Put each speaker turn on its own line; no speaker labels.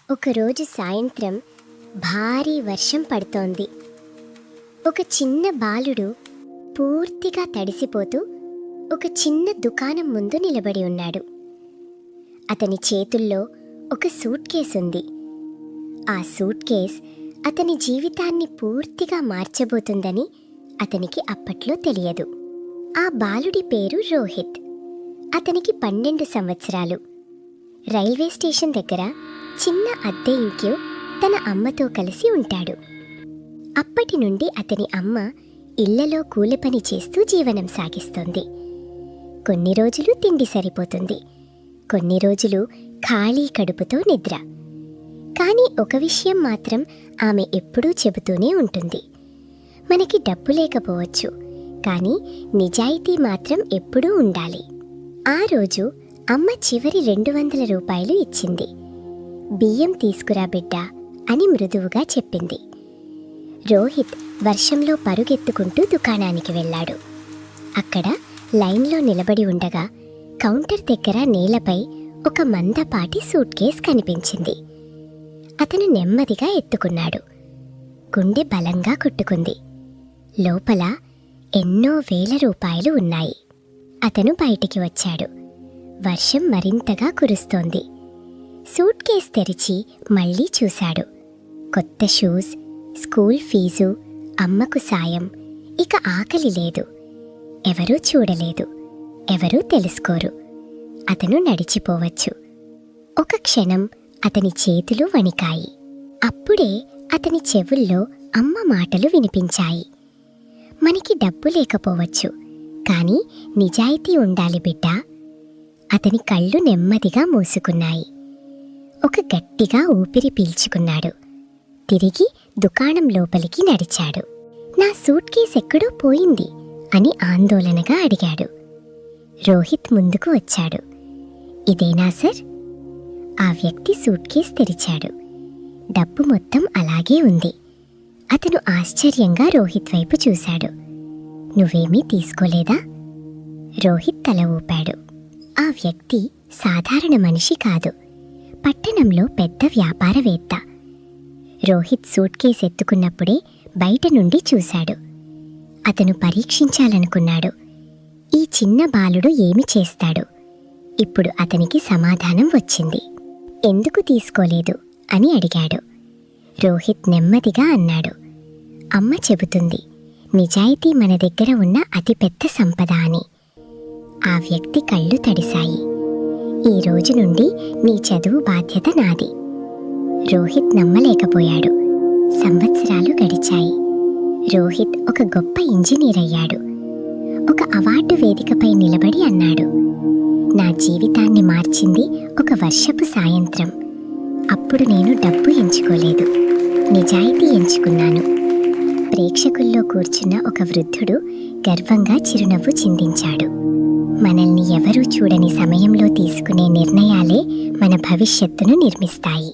ఒకరోజు సాయంత్రం భారీ వర్షం పడుతోంది. ఒక చిన్న బాలుడు పూర్తిగా తడిసిపోతూ ఒక చిన్న దుకాణం ముందు నిలబడి ఉన్నాడు. అతని చేతుల్లో ఒక సూట్ కేస్ ఉంది. ఆ సూట్ కేస్ అతని జీవితాన్ని పూర్తిగా మార్చబోతుందని అతనికి అప్పట్లో తెలియదు. ఆ బాలుడి పేరు రోహిత్. అతనికి 12 సంవత్సరాలు. రైల్వే స్టేషన్ దగ్గర చిన్న అద్దె ఇంట్లో తన అమ్మతో కలిసి ఉంటాడు. అప్పటి నుండి అతని అమ్మ ఇళ్లలో కూలి పని చేస్తూ జీవనం సాగిస్తోంది. కొన్ని రోజులు తిండి సరిపోతుంది, కొన్ని రోజులు ఖాళీ కడుపుతో నిద్ర. కానీ ఒక విషయం మాత్రం ఆమె ఎప్పుడూ చెబుతూనే ఉంటుంది: మనకి డబ్బు లేకపోవచ్చు, కానీ నిజాయితీ మాత్రం ఎప్పుడూ ఉండాలి. ఆ రోజు అమ్మ చివరి 200 రూపాయలు ఇచ్చింది. బియ్యం తీసుకురా బిడ్డా అని మృదువుగా చెప్పింది. రోహిత్ వర్షంలో పరుగెత్తుకుంటూ దుకాణానికి వెళ్ళాడు. అక్కడ లైన్లో నిలబడి ఉండగా కౌంటర్ దగ్గర నేలపై ఒక మందపాటి సూట్ కేస్ కనిపించింది. అతను నెమ్మదిగా ఎత్తుకున్నాడు. గుండె బలంగా కొట్టుకుంది. లోపల ఎన్నో వేల రూపాయలు ఉన్నాయి. అతను బయటికి వచ్చాడు. వర్షం మరింతగా కురుస్తోంది. సూట్ కేస్ తెరిచి మళ్ళీ చూశాడు. కొత్త షూస్, స్కూల్ ఫీజు, అమ్మకు సాయం. ఇక ఆకలి లేదు. ఎవరూ చూడలేదు, ఎవరూ తెలుసుకోరు. అతను నడిచిపోవచ్చు. ఒక క్షణం అతని చేతులు వణికాయి. అప్పుడే అతని చెవుల్లో అమ్మ మాటలు వినిపించాయి: మనకి డబ్బు లేకపోవచ్చు, కానీ నిజాయితీ ఉండాలి బిడ్డా. అతని కళ్ళు నెమ్మదిగా మూసుకున్నాయి. ఒక గట్టిగా ఊపిరి పీల్చుకున్నాడు. తిరిగి దుకాణం లోపలికి నడిచాడు. నా సూట్ కేస్ ఎక్కడో పోయింది అని ఆందోళనగా అడిగాడు. రోహిత్ ముందుకు వచ్చాడు. ఇదేనా సార్? ఆ వ్యక్తి సూట్ కేస్ తెరిచాడు. డబ్బు మొత్తం అలాగే ఉంది. అతను ఆశ్చర్యంగా రోహిత్ వైపు చూశాడు. నువ్వేమీ తీసుకోలేదా? రోహిత్ తల ఊపాడు. ఆ వ్యక్తి సాధారణ మనిషి కాదు, పట్టణంలో పెద్ద వ్యాపారవేత్త. రోహిత్ సూట్ కేస్ ఎత్తుకున్నప్పుడే బయట నుండి చూశాడు. అతను పరీక్షించాలనుకున్నాడు, ఈ చిన్న బాలుడు ఏమి చేస్తాడు. ఇప్పుడు అతనికి సమాధానం వచ్చింది. ఎందుకు తీసుకోలేదు అని అడిగాడు. రోహిత్ నెమ్మదిగా అన్నాడు: అమ్మ చెబుతుంది, నిజాయితీ మన దగ్గర ఉన్న అతిపెద్ద సంపద అని. ఆ వ్యక్తి కళ్ళు తడిశాయి. ఈ రోజు నుండి నీ చదువు బాధ్యత నాది. రోహిత్ నమ్మలేకపోయాడు. సంవత్సరాలు గడిచాయి. రోహిత్ ఒక గొప్ప ఇంజనీర్ అయ్యాడు. ఒక అవార్డు వేదికపై నిలబడి అన్నాడు: నా జీవితాన్ని మార్చింది ఒక వర్షపు సాయంత్రం. అప్పుడు నేను డబ్బు ఎంచుకోలేదు, నిజాయితీ ఎంచుకున్నాను. ప్రేక్షకుల్లో కూర్చున్న ఒక వృద్ధుడు గర్వంగా చిరునవ్వు చిందించాడు. మనల్ని ఎవరూ చూడని సమయంలో తీసుకునే నిర్ణయాలే మన భవిష్యత్తును నిర్మిస్తాయి.